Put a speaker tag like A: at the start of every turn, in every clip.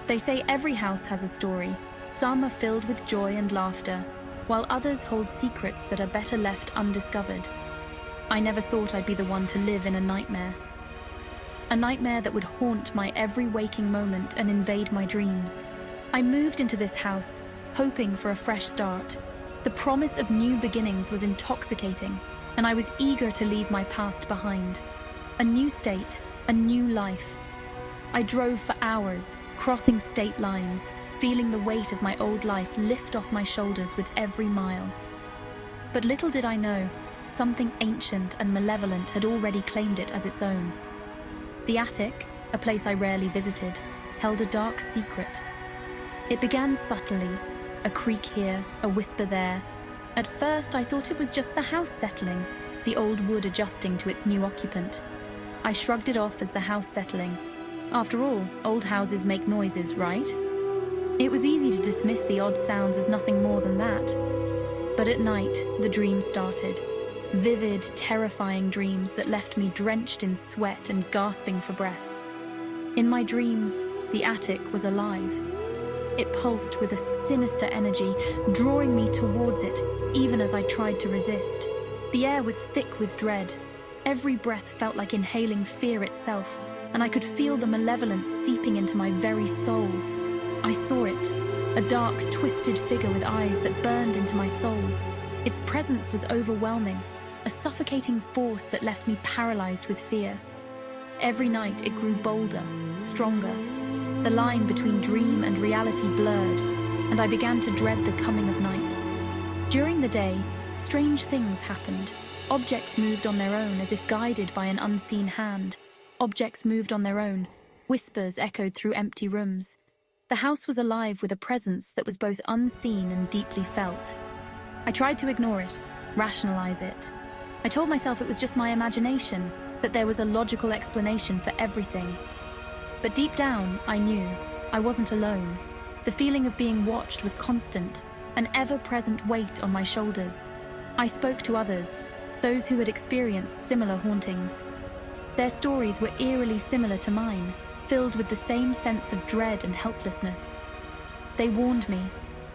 A: They say every house has a story. Some are filled with joy and laughter, while others hold secrets that are better left undiscovered. I never thought I'd be the one to live in a nightmare. A nightmare that would haunt my every waking moment and invade my dreams. I moved into this house, hoping for a fresh start. The promise of new beginnings was intoxicating, and I was eager to leave my past behind. A new state, a new life. I drove for hours, crossing state lines, feeling the weight of my old life lift off my shoulders with every mile. But little did I know, something ancient and malevolent had already claimed it as its own. The attic, a place I rarely visited, held a dark secret. It began subtly, a creak here, a whisper there. At first, I thought it was just the house settling, the old wood adjusting to its new occupant. I shrugged it off as the house settling. After all, old houses make noises, right? It was easy to dismiss the odd sounds as nothing more than that. But at night, the dreams started. Vivid, terrifying dreams that left me drenched in sweat and gasping for breath. In my dreams, the attic was alive. It pulsed with a sinister energy, drawing me towards it, even as I tried to resist. The air was thick with dread. Every breath felt like inhaling fear itself, and I could feel the malevolence seeping into my very soul. I saw it, a dark, twisted figure with eyes that burned into my soul. Its presence was overwhelming, a suffocating force that left me paralyzed with fear. Every night it grew bolder, stronger. The line between dream and reality blurred, and I began to dread the coming of night. During the day, strange things happened. Objects moved on their own as if guided by an unseen hand. Objects moved on their own. Whispers echoed through empty rooms. The house was alive with a presence that was both unseen and deeply felt. I tried to ignore it, rationalize it. I told myself it was just my imagination, that there was a logical explanation for everything. But deep down, I knew I wasn't alone. The feeling of being watched was constant, an ever-present weight on my shoulders. I spoke to others, those who had experienced similar hauntings. Their stories were eerily similar to mine, filled with the same sense of dread and helplessness. They warned me,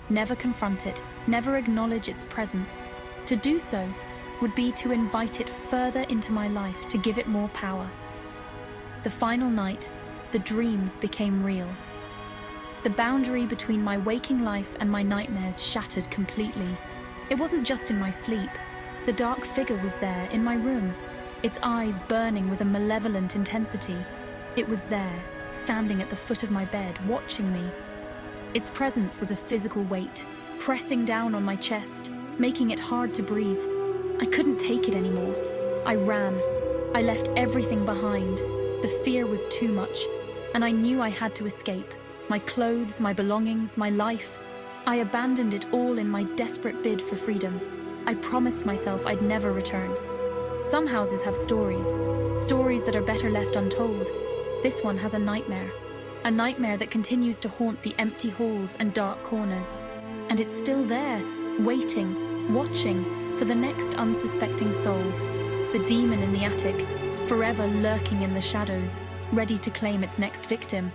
A: never confront it, never acknowledge its presence. To do so would be to invite it further into my life, to give it more power. The final night, the dreams became real. The boundary between my waking life and my nightmares shattered completely. It wasn't just in my sleep. The dark figure was there, in my room, its eyes burning with a malevolent intensity. It was there, standing at the foot of my bed, watching me. Its presence was a physical weight, pressing down on my chest, making it hard to breathe. I couldn't take it anymore. I ran. I left everything behind. The fear was too much, and I knew I had to escape. My clothes, my belongings, my life. I abandoned it all in my desperate bid for freedom. I promised myself I'd never return. Some houses have stories that are better left untold. This one has a nightmare that continues to haunt the empty halls and dark corners. And it's still there, waiting, watching for the next unsuspecting soul. The demon in the attic, forever lurking in the shadows, ready to claim its next victim.